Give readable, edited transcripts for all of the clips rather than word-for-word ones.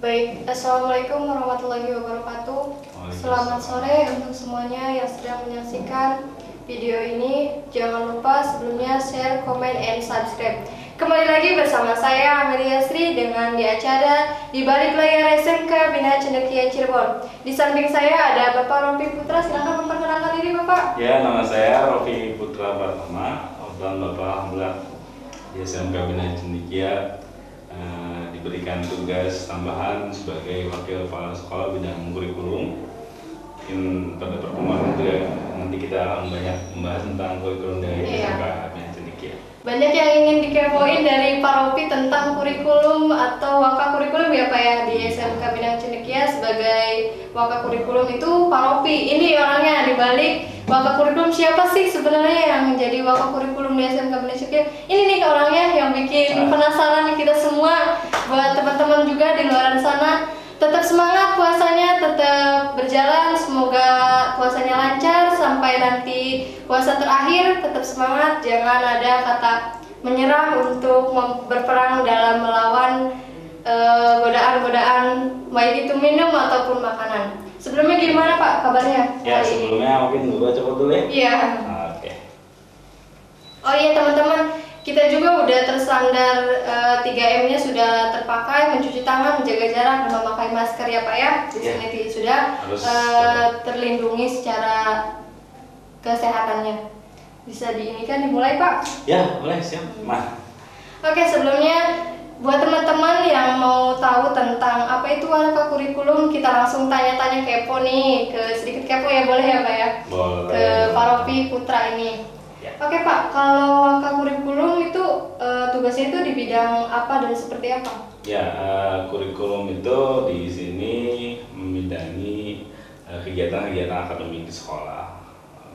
Baik, Assalamualaikum warahmatullahi wabarakatuh. Selamat sore untuk semuanya yang sedang menyaksikan video ini. Jangan lupa sebelumnya share, komen, and subscribe. Kembali lagi bersama saya Amelia Sri dengan di acara Di Balik Layar SMK Bina Cendekia Cirebon. Di samping saya ada Bapak Rofi Putra. Silakan memperkenalkan diri, Bapak. Ya, nama saya Rofi Putra Pratama. Dan Bapak alhamdulillah di SMK Bina Cendekia diberikan tugas tambahan sebagai wakil kepala sekolah bidang kurikulum. Mungkin pada pertemuan itu nanti kita akan banyak membahas tentang kurikulum dari SMK Bina Cendekia. Banyak yang ingin dikepoin dari Pak Rofi tentang kurikulum atau waka kurikulum ya Pak ya di SMK Bina Cendekia. Sebagai waka kurikulum itu Pak Rofi ini orangnya. Di balik waka kurikulum siapa sih sebenarnya yang menjadi waka kurikulum di SMK Bina Cendekia? Ini nih orangnya yang bikin penasaran kita semua. Buat teman-teman juga di luar sana, tetap semangat puasanya, tetap berjalan, semoga puasanya lancar sampai nanti puasa terakhir. Tetap semangat, jangan ada kata menyerah untuk berperang dalam melawan godaan-godaan baik itu minum ataupun makanan. Sebelumnya gimana Pak kabarnya? Ya, sebelumnya mungkin gue coba dulu ya. Iya. Oke. Oh iya teman-teman, kita juga udah tersandar 3M-nya sudah terpakai, mencuci tangan, menjaga jarak, dan memakai masker ya Pak ya. Di sini sudah terlindungi secara kesehatannya. Bisa diinikan dimulai Pak? Ya, boleh, siap. Oke, sebelumnya buat teman-teman yang mau tahu tentang apa itu waka kurikulum, kita langsung tanya-tanya kepo nih, sedikit kepo ya, boleh ya Pak ya? Boleh. Ke Pak Rofi Putra ini. Oke Pak, kalau waka kurikulum itu tugasnya itu di bidang apa dan seperti apa? Ya, kurikulum itu di sini membidangi kegiatan-kegiatan akademik di sekolah.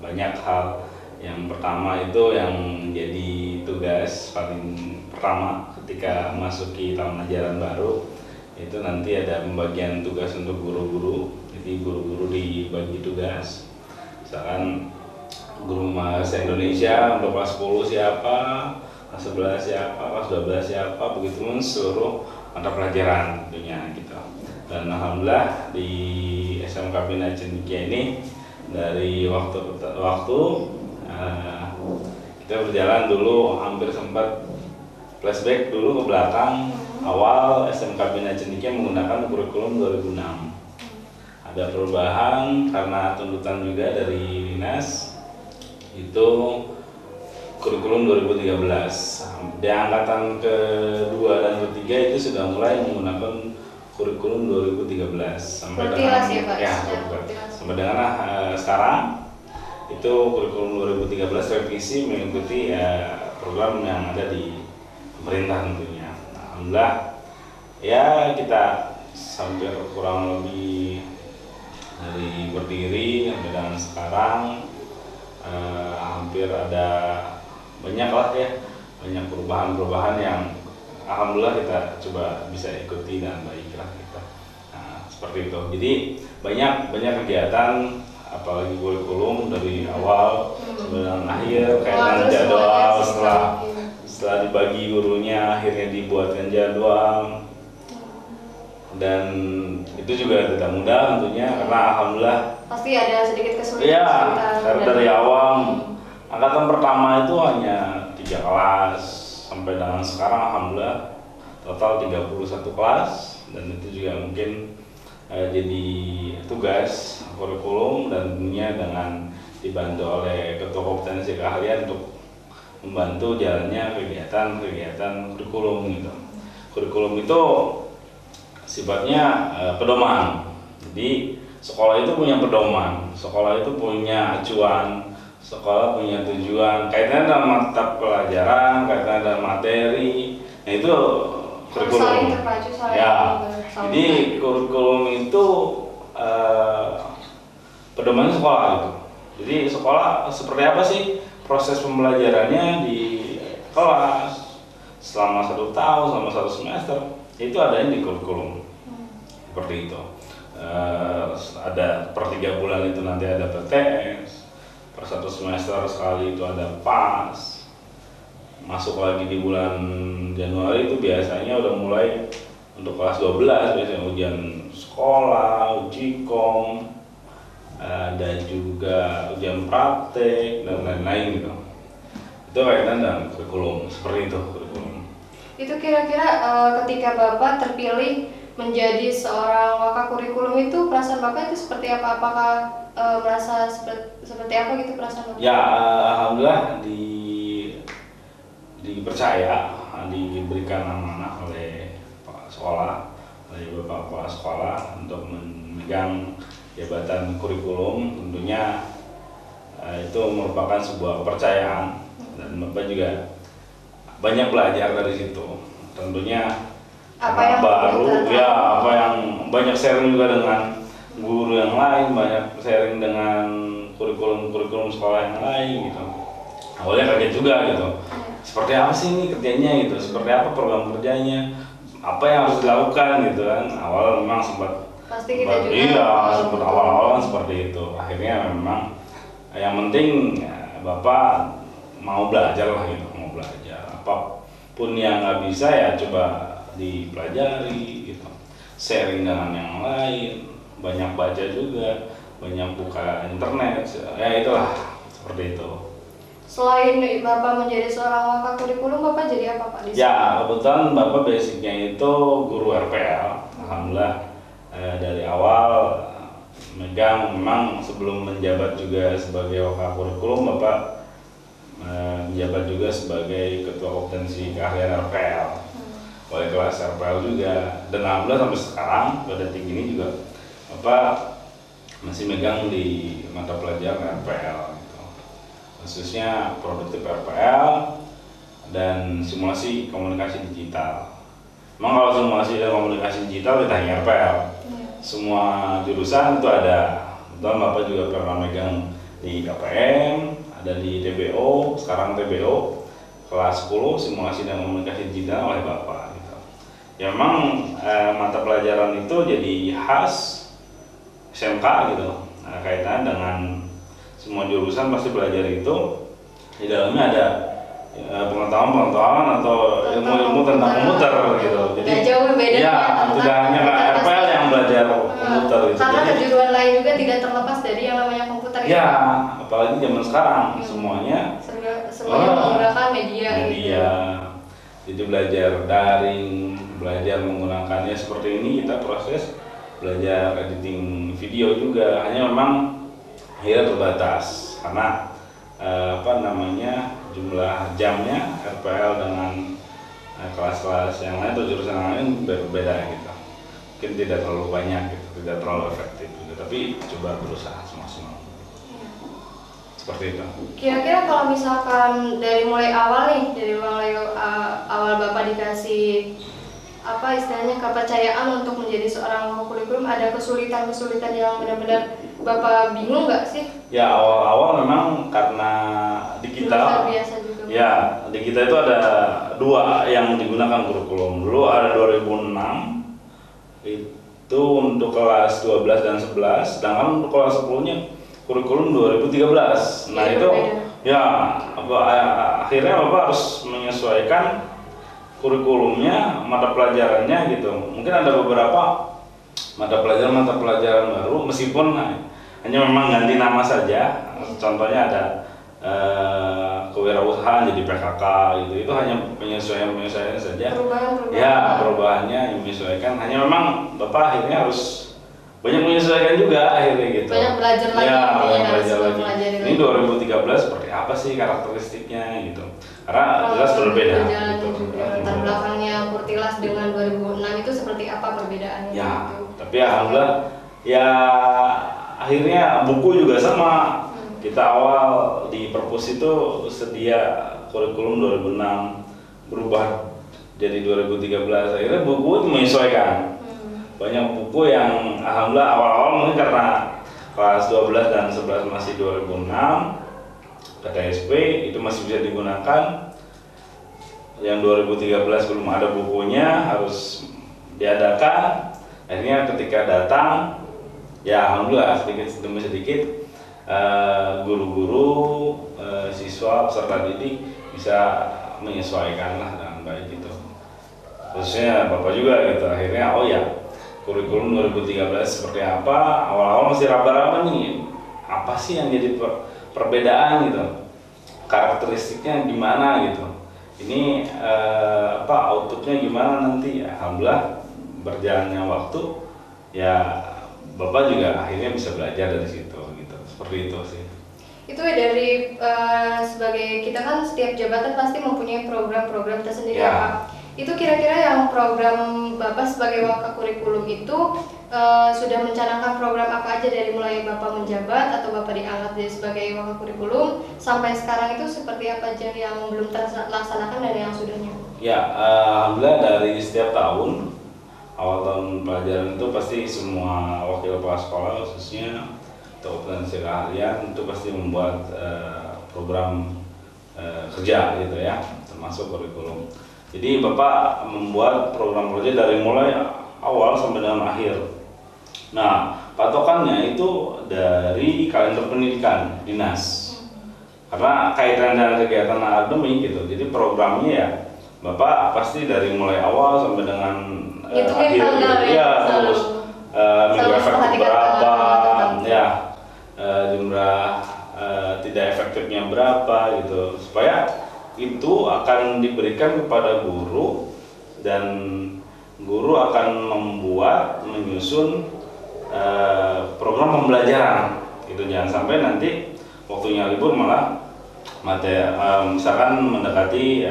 Banyak hal. Yang pertama itu yang menjadi tugas paling pertama ketika memasuki tahun ajaran baru, itu nanti ada pembagian tugas untuk guru-guru. Jadi guru-guru dibagi tugas. Misalkan guru bahasa Indonesia untuk kelas 10 siapa, kelas 11 siapa, kelas 12 siapa, begitu pun seluruh mata pelajaran tentunya gitu. Dan alhamdulillah di SMK Bina Cendekia ini dari waktu ke waktu kita berjalan dulu, hampir sempat flashback dulu ke belakang. Awal SMK Bina Cendekia menggunakan kurikulum 2006. Ada perubahan karena tuntutan juga dari dinas. Itu kurikulum 2013. Di angkatan kedua dan ketiga itu sudah mulai menggunakan kurikulum 2013 sampai dengan sampai dengan sekarang itu kurikulum 2013 revisi mengikuti program yang ada di pemerintah tentunya. Alhamdulillah ya kita sampai kurang lebih dari berdiri sampai dengan sekarang hampir ada banyak lah ya, banyak perubahan-perubahan yang alhamdulillah kita coba bisa ikuti dan baik lah kita. Nah, seperti itu. Jadi banyak kegiatan, apalagi kurikulum dari awal sampai dengan akhir, kaitan jadwal setelah dibagi gurunya akhirnya dibuatkan jadwal. Dan itu juga tidak mudah tentunya karena alhamdulillah pasti ada sedikit kesulitan. Iya, karena dari awal angkatan pertama itu hanya 3 kelas sampai dengan sekarang alhamdulillah total 31 kelas, dan itu juga mungkin jadi tugas kurikulum dan tentunya dengan dibantu oleh ketua kompetensi keahlian untuk membantu jalannya kegiatan kurikulum gitu. Kurikulum itu sifatnya pedoman. Jadi sekolah itu punya pedoman, sekolah itu punya acuan, sekolah punya tujuan, kaitannya dalam mata pelajaran, kaitannya dalam materi. Nah itu kurikulum. Ya, jadi kurikulum itu pedoman sekolah itu. Jadi sekolah seperti apa sih proses pembelajarannya di kelas selama 1 tahun, selama 1 semester, itu adanya di kurikulum. Seperti itu. Ada per 3 bulan itu nanti ada PTS, per 1 semester sekali itu ada PAS, masuk lagi di bulan Januari itu biasanya udah mulai untuk kelas 12 biasanya ujian sekolah, uji kom, ada juga ujian praktek dan lain-lain gitu. Itu kaitan dengan kurikulum, seperti itu kurikulum. Itu kira-kira ketika Bapak terpilih menjadi seorang wakakurikulum itu perasaan Bapak itu seperti apa? Apakah merasa seperti apa gitu perasaan Bapak? Ya, alhamdulillah dipercaya, diberikan amanah oleh Pak Sekolah, oleh Bapak Kepala Sekolah untuk memegang jabatan kurikulum. Tentunya itu merupakan sebuah kepercayaan dan Bapak juga banyak belajar dari situ. Tentunya Apa yang baru ya, apa yang banyak sharing juga dengan guru yang lain, banyak sharing dengan kurikulum sekolah yang lain gitu. Awalnya kaget juga gitu, seperti apa sih ini kerjanya gitu, seperti apa program kerjanya, apa yang harus dilakukan gitu kan. Awal memang sempat juga iya, sempat awal-awal kan seperti itu. Akhirnya memang yang penting Bapak mau belajar lah gitu, mau belajar apapun yang nggak bisa ya coba dipelajari gitu, sharing dengan yang lain, banyak baca juga, banyak buka internet, ya itulah seperti itu. Selain Bapak menjadi seorang wakakurikulum, Bapak jadi apa Pak di sini? Ya, kebetulan Bapak basicnya itu guru RPL. Alhamdulillah dari awal megang, memang sebelum menjabat juga sebagai wakakurikulum, Bapak menjabat juga sebagai ketua kompetensi keahlian RPL, wali kelas RPL juga. Dan alhamdulillah sampai sekarang pada tinggi ini juga Bapak masih megang di mata pelajaran RPL gitu. Khususnya produktif RPL dan simulasi komunikasi digital. Memang kalau simulasi dan komunikasi digital kita hanya RPL. Semua jurusan itu ada. Kebetulan Bapak juga pernah megang di KPM, ada di TBO, sekarang TBO kelas 10 simulasi dan komunikasi digital oleh Bapak gitu. Ya memang mata pelajaran itu jadi khas SMK gitu. Kaitan dengan semua jurusan pasti belajar itu, di dalamnya ada pengetahuan atau ilmu-ilmu tentang komputer gitu. Jadi jauh bedanya ya tidak hanya RPL yang belajar komputer gitu. Karena kejuruan lain juga tidak terlepas dari yang namanya komputer ya. Apalagi zaman sekarang semuanya menggunakan media. Gitu. Jadi belajar daring, belajar menggunakannya seperti ini, kita proses belajar editing video juga. Hanya memang akhirnya terbatas karena jumlah jamnya RPL dengan kelas-kelas yang lain atau jurusan yang lain berbeda gitu. Mungkin tidak terlalu banyak gitu, tidak terlalu efektif gitu. Tapi coba berusaha semaksimal. Seperti itu. Kira-kira kalau misalkan dari mulai awal nih, awal Bapak dikasih istilahnya kepercayaan untuk menjadi seorang wakakurikulum, ada kesulitan-kesulitan yang benar-benar Bapak bingung nggak sih? Ya, awal-awal memang karena di kita ya, di kita itu ada dua yang digunakan kurikulum. Dulu ada 2006 itu untuk kelas 12 dan 11, sedangkan untuk kelas 10-nya kurikulum 2013. Nah, itu ya akhirnya Bapak harus menyesuaikan kurikulumnya, mata pelajarannya gitu. Mungkin ada beberapa mata pelajaran baru, meskipun hanya memang ganti nama saja. Contohnya ada kewirausahaan jadi PKK gitu. Itu hanya penyesuaian saja. Perubahannya menyesuaikan. Hanya memang Bapak akhirnya harus banyak menyesuaikan juga akhirnya gitu. Banyak belajar lagi. Belajar lagi. Ini 2013 seperti apa sih karakteristiknya gitu. Karena jelas berbeda. Gitu. Latar belakangnya Kurtilas dengan 2006 itu seperti apa perbedaannya? Ya, tapi alhamdulillah ya akhirnya buku juga sama. Kita awal di perpus itu sedia kurikulum 2006, berubah jadi 2013. Akhirnya buku itu menyesuaikan. Banyak buku yang alhamdulillah awal-awal mungkin karena kelas 12 dan 11 masih 2006, KTSP itu masih bisa digunakan. Yang 2013 belum ada bukunya, harus diadakan. Akhirnya ketika datang, ya alhamdulillah sedikit demi sedikit guru-guru, siswa, peserta didik bisa menyesuaikan lah dengan baik gitu. khususnya Bapak juga gitu. Akhirnya oh ya, kurikulum 2013 seperti apa, awal-awal masih raba-raba nih, apa sih yang jadi perbedaan gitu, karakteristiknya gimana gitu, ini outputnya gimana nanti. Alhamdulillah berjalannya waktu ya Bapak juga akhirnya bisa belajar dari situ gitu, seperti itu sih. Itu ya dari sebagai kita kan setiap jabatan pasti mempunyai program-program tersendiri Ya. Pak. Itu kira-kira yang program Bapak sebagai wakakurikulum itu sudah mencanangkan program apa aja dari mulai Bapak menjabat atau Bapak diangkat jadi sebagai wakakurikulum sampai sekarang itu seperti apa aja yang belum terlaksanakan dan yang sudahnya? Ya, alhamdulillah dari setiap tahun awal tahun pelajaran itu pasti semua wakil kepala sekolah khususnya atau potensi keahlian itu pasti membuat program kerja gitu ya, termasuk kurikulum. Jadi Bapak membuat program kerja dari mulai awal sampai dengan akhir. Nah, patokannya itu dari kalender pendidikan dinas. Karena kaitan dengan kegiatan akademik gitu. Jadi programnya ya Bapak pasti dari mulai awal sampai dengan Hitungin akhir tanggal gitu. ya, Terus minggu efektif memperhatikan berapa, tanggal. ya jumlah tidak efektifnya berapa gitu, supaya itu akan diberikan kepada guru dan guru akan menyusun program pembelajaran gitu. Jangan sampai nanti waktunya libur malah misalkan mendekati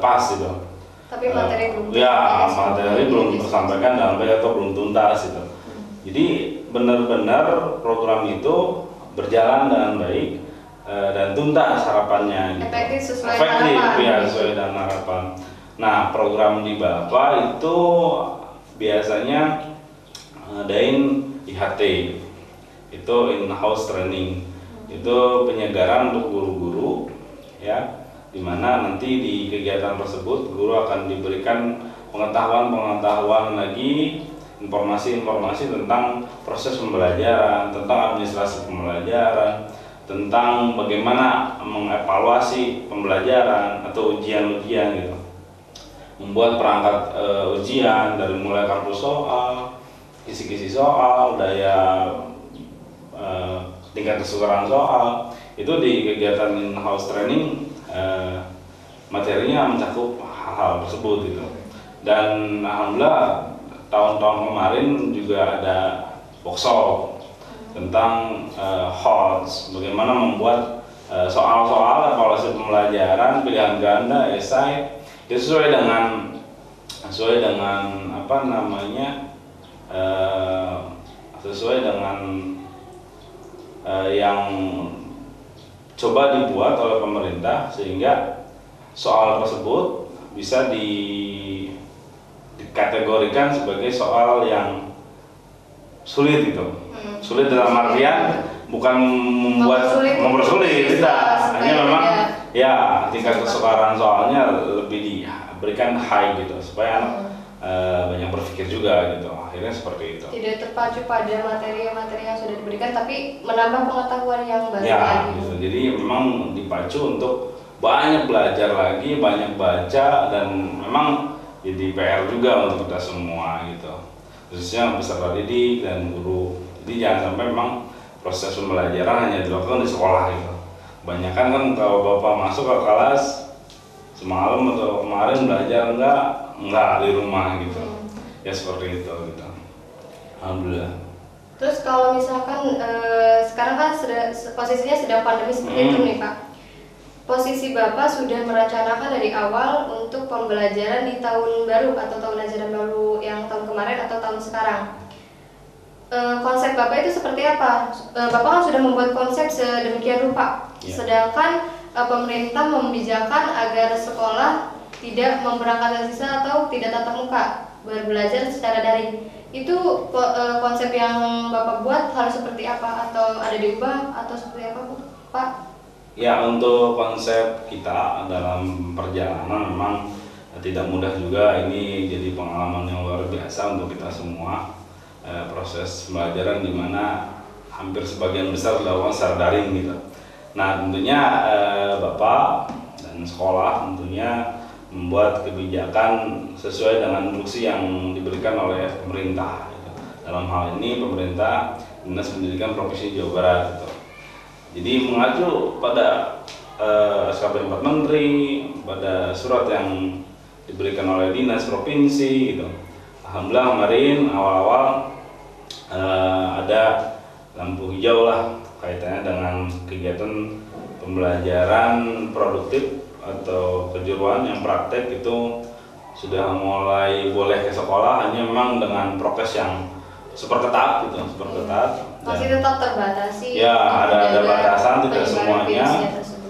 pas gitu, Tapi materi belum materi belum tersampaikan dengan baik atau belum tuntas gitu. Jadi benar-benar program itu berjalan dengan baik dan tuntas harapannya gitu. Efektif sesuai Efektif harapan. ya, sesuai dengan harapan. Nah, program di Bapak itu biasanya adain IHT, itu in-house training, itu penyegaran untuk guru-guru ya, dimana nanti di kegiatan tersebut guru akan diberikan pengetahuan lagi, informasi-informasi tentang proses pembelajaran, tentang administrasi pembelajaran, tentang bagaimana mengevaluasi pembelajaran atau ujian-ujian gitu, membuat perangkat ujian dari mulai kartu soal, kisi-kisi soal, daya tingkat kesukaran soal. Itu di kegiatan in-house training materinya mencakup hal-hal tersebut gitu. Dan alhamdulillah tahun-tahun kemarin juga ada workshop tentang HOTS, bagaimana membuat soal-soal evaluasi pembelajaran pilihan ganda, esai, itu sesuai dengan apa namanya, sesuai dengan yang coba dibuat oleh pemerintah, sehingga soal tersebut bisa dikategorikan sebagai soal yang sulit gitu. Sulit dalam artian bukan mempersulit, tidak. Hanya memang ya tingkat kesukaran soalnya lebih diberikan high gitu, supaya banyak berpikir juga gitu. Akhirnya seperti itu. Tidak terpacu pada materi-materi yang sudah diberikan, tapi menambah pengetahuan yang baru Ya, lagi. gitu. Jadi memang dipacu untuk banyak belajar lagi, banyak baca, dan memang jadi PR juga untuk kita semua gitu, khususnya peserta didik dan guru. Jadi jangan sampai memang proses pembelajaran hanya dilakukan di sekolah gitu. Kebanyakan kan kalau Bapak masuk ke kelas semalam atau kemarin belajar enggak di rumah gitu. Ya seperti itu gitu. Alhamdulillah. Terus kalau misalkan sekarang kan posisinya sedang pandemi seperti itu nih Pak. Posisi Bapak sudah merencanakan dari awal untuk pembelajaran di tahun baru atau tahun ajaran baru yang tahun kemarin atau tahun sekarang. Konsep Bapak itu seperti apa? Bapak kan sudah membuat konsep sedemikian rupa. Ya. Sedangkan pemerintah membijakan agar sekolah tidak memberangkatkan siswa atau tidak tatap muka, belajar secara daring. Itu konsep yang Bapak buat harus seperti apa, atau ada diubah atau seperti apa Bu, Pak? Ya, untuk konsep kita dalam perjalanan memang tidak mudah juga. Ini jadi pengalaman yang luar biasa untuk kita semua. Proses pembelajaran di mana hampir sebagian besar dilakukan secara daring gitu. Nah, tentunya Bapak dan sekolah tentunya membuat kebijakan sesuai dengan instruksi yang diberikan oleh pemerintah gitu. Dalam hal ini pemerintah Dinas Pendidikan Provinsi Jawa Barat gitu. Jadi mengacu pada SKP 4 Menteri, pada surat yang diberikan oleh dinas provinsi gitu. Alhamdulillah kemarin awal-awal ada lampu hijau lah kaitannya dengan kegiatan pembelajaran produktif atau kejuruan yang praktek itu sudah mulai boleh ke sekolah, hanya memang dengan prokes yang super ketat gitu, super ketat. Masih tetap terbatasi. Ya, ada batasan, tidak penyebaran semuanya. virusnya tersebut.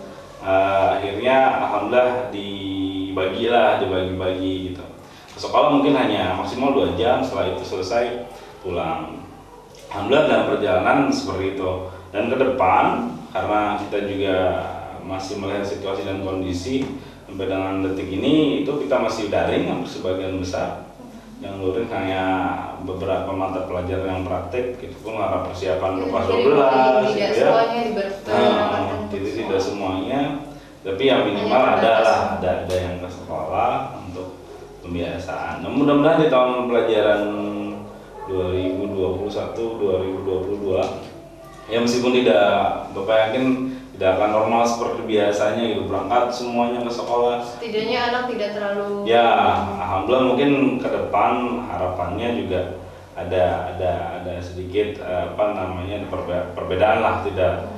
Akhirnya alhamdulillah dibagi-bagi gitu. Ke sekolah mungkin hanya maksimal 2 jam, setelah itu selesai pulang. Alhamdulillah dalam perjalanan seperti itu. Dan ke depan karena kita juga masih melihat situasi dan kondisi sampai dengan detik ini itu kita masih daring hampir sebagian besar. Yang luring hanya beberapa mata pelajaran yang praktek, itu pun karena persiapan kelas 12 tidak gitu ya. semuanya diberlakukan. Jadi tidak semuanya, tapi yang minimal ada yang ke sekolah untuk pembiasaan. Nah, mudah-mudahan di tahun pelajaran 2021-2022 ya meskipun Bapak yakin tidak akan normal seperti biasanya gitu, berangkat semuanya ke sekolah. Setidaknya anak tidak terlalu. Ya, alhamdulillah mungkin ke depan harapannya juga ada sedikit perbedaan lah, tidak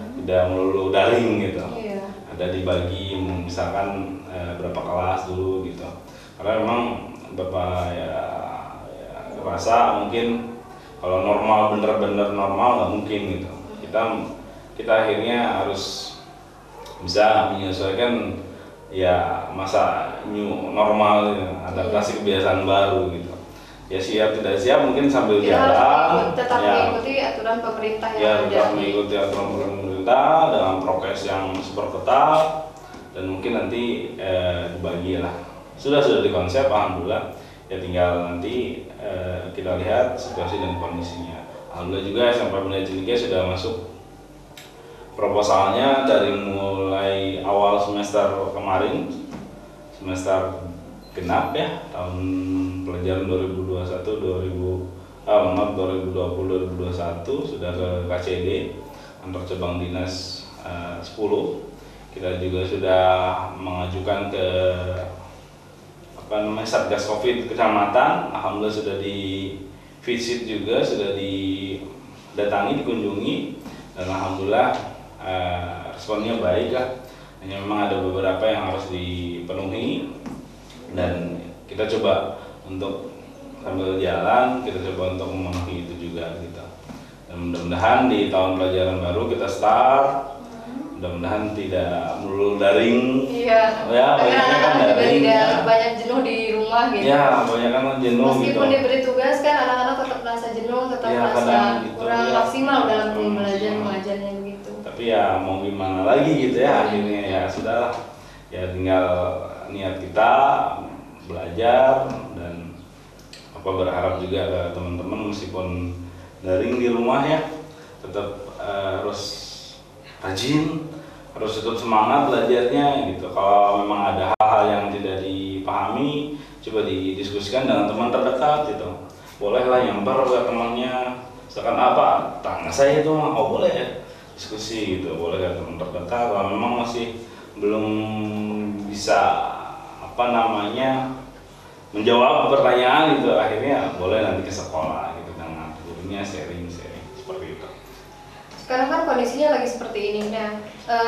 melulu daring gitu. Iya. Ada dibagi misalkan berapa kelas dulu gitu. Karena memang Bapak ya rasa mungkin kalau normal bener-bener normal nggak mungkin gitu. Kita akhirnya harus bisa menyesuaikan ya masa new normal, adaptasi kebiasaan baru gitu. Ya siap tidak siap mungkin sambil Kita jalan. tetap Ya, mengikuti aturan pemerintah yang ya ada. tetap mengikuti aturan pemerintah dengan prokes yang super ketat dan mungkin nanti dibagi lah. Sudah dikonsep alhamdulillah. Ya tinggal nanti kita lihat situasi dan kondisinya. Alhamdulillah juga SMK Bina Cendekia sudah masuk proposalnya dari mulai awal semester kemarin, semester genap ya, tahun pelajaran 2020-2021 sudah ke KCD, kantor cabang dinas 10. Kita juga sudah mengajukan ke Satgas Covid kecamatan. Alhamdulillah sudah di visit juga, sudah didatangi, dikunjungi, dan alhamdulillah responnya baik lah. Hanya memang ada beberapa yang harus dipenuhi dan kita coba untuk sambil jalan kita coba untuk memenuhi itu juga gitu. Dan mudah-mudahan di tahun pelajaran baru kita start, mudah-mudahan tidak melulu daring. Iya. Ya, banyaknya kan juga daring. tidak banyak jenuh di rumah gitu. Ya, banyak kan jenuh gitu. Meskipun diberi tugas kan anak-anak tetap merasa jenuh, tetap Ya, merasa kadang gitu, kurang ya. maksimal dalam Kurang belajar maksimal. mengajarnya begitu. Tapi ya mau gimana lagi gitu ya, akhirnya ya sudahlah, ya tinggal niat kita belajar dan berharap juga ke teman-teman meskipun daring di rumah ya tetap harus rajin, harus tetap semangat belajarnya gitu. Kalau memang ada hal-hal yang tidak dipahami coba didiskusikan dengan teman terdekat gitu. Bolehlah nyamper ke temannya, misalkan apa tanya saya itu boleh ya diskusi gitu, boleh ke teman terdekat. Kalau memang masih belum bisa menjawab pertanyaan itu, akhirnya boleh nanti ke sekolah gitu dengan gurunya sharing seperti itu. Sekarang kan kondisinya lagi seperti ini. Nah,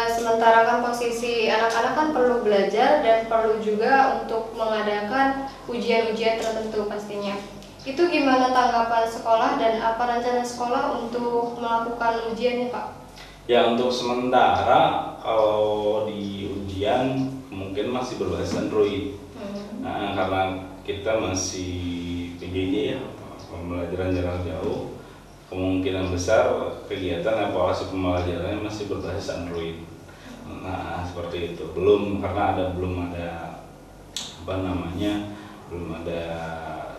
sementara kan posisi anak-anak kan perlu belajar dan perlu juga untuk mengadakan ujian-ujian tertentu pastinya. Itu gimana tanggapan sekolah dan apa rencana sekolah untuk melakukan ujiannya, Pak? Ya untuk sementara kalau di ujian mungkin masih berbasis Android. Nah, karena kita masih PJJ ya, pembelajaran jarak jauh, kemungkinan besar kegiatan evaluasi pembelajarannya masih berbasis Android. Nah seperti itu, belum ada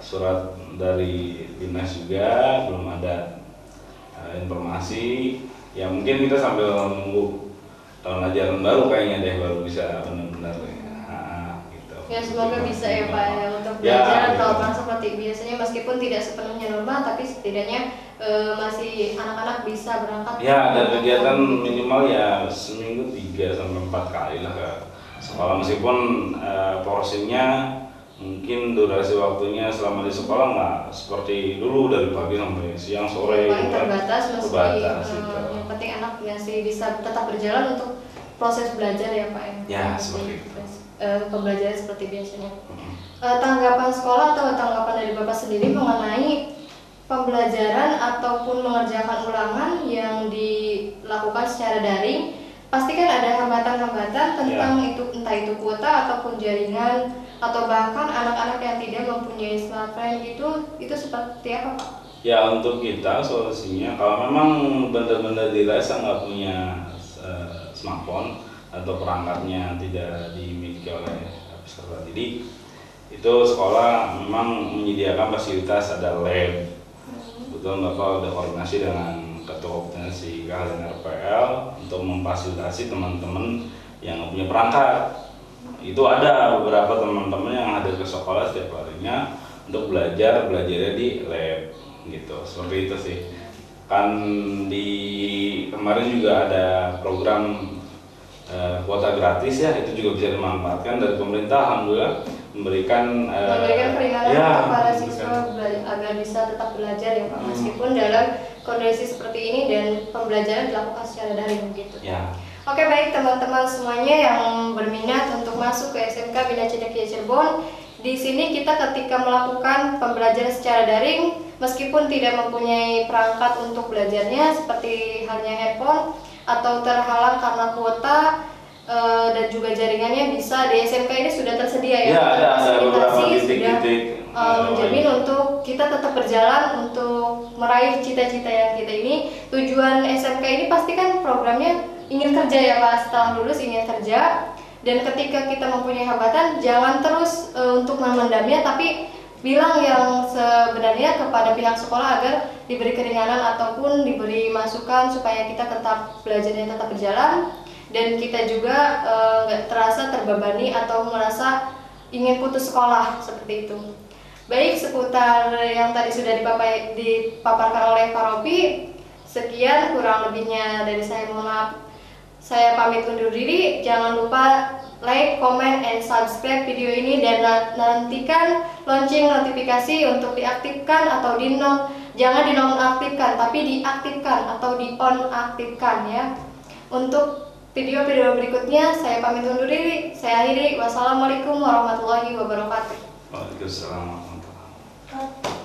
surat dari dinas juga, belum ada informasi. Ya mungkin kita sambil menunggu tahun ajaran baru kayaknya deh baru bisa benar-benar gitu. Ya semoga bisa ya Pak ya untuk Ya, belajar gitu. atau orang seperti biasanya meskipun tidak sepenuhnya normal tapi setidaknya masih anak-anak bisa berangkat. Ya, ada kegiatan minimal ya seminggu 3 sampai 4 kali lah ke sekolah, meskipun porsinya mungkin durasi waktunya selama di sekolah nggak seperti dulu dari pagi sampai siang sore Paling gitu kan. terbatas meski Terbatas, gitu. yang penting anak masih bisa tetap berjalan untuk proses belajar ya Pak Ya, seperti itu. Pembelajaran seperti biasanya. Tanggapan sekolah atau tanggapan dari Bapak sendiri mengenai pembelajaran ataupun mengerjakan ulangan yang dilakukan secara daring, pasti kan ada hambatan-hambatan tentang itu, entah itu kuota ataupun jaringan atau bahkan anak-anak yang tidak mempunyai smartphone gitu, itu seperti apa Pak? Ya, untuk kita solusinya kalau memang benar-benar dirasa nggak punya smartphone atau perangkatnya tidak dimiliki oleh peserta didik, itu sekolah memang menyediakan fasilitas, ada lab. Betul, Bapak udah koordinasi dengan Ketua Koordinasi dan RPL untuk memfasilitasi teman-teman yang nggak punya perangkat. Itu ada beberapa teman-teman yang hadir ke sekolah setiap harinya untuk belajarnya di lab gitu. Seperti itu sih. Kan di kemarin juga ada program kuota gratis ya, itu juga bisa dimanfaatkan dari pemerintah. Alhamdulillah memberikan keringanan ya, untuk para siswa agar bisa tetap belajar ya Pak, meskipun dalam kondisi seperti ini dan pembelajaran dilakukan secara daring begitu. Ya. Oke, baik teman-teman semuanya yang berminat untuk masuk ke SMK Bina Cendekia Cirebon, di sini kita ketika melakukan pembelajaran secara daring, meskipun tidak mempunyai perangkat untuk belajarnya seperti halnya handphone atau terhalang karena kuota dan juga jaringannya, bisa di SMK ini sudah tersedia ya. Ya, ada beberapa titik-titik menjamin untuk kita tetap berjalan untuk meraih cita-cita yang kita ini. Tujuan SMK ini pasti kan programnya ingin kerja ya Pak, setelah lulus ingin kerja. Dan ketika kita mempunyai hambatan, jangan terus untuk memendamnya, tapi bilang yang sebenarnya kepada pihak sekolah agar diberi keringanan ataupun diberi masukan supaya kita tetap belajarnya tetap berjalan dan kita juga nggak terasa terbebani atau merasa ingin putus sekolah seperti itu. Baik, seputar yang tadi sudah dipaparkan oleh Pak Ropi, sekian, kurang lebihnya dari saya mohon maaf. Saya pamit undur diri. Jangan lupa like, comment, and subscribe video ini dan nantikan lonceng notifikasi untuk diaktifkan atau jangan dinonaktifkan tapi diaktifkan atau di-on-aktifkan ya. Untuk video-video berikutnya saya pamit undur diri. Saya akhiri. Wassalamualaikum warahmatullahi wabarakatuh. Waalaikumsalam warahmatullahi wabarakatuh.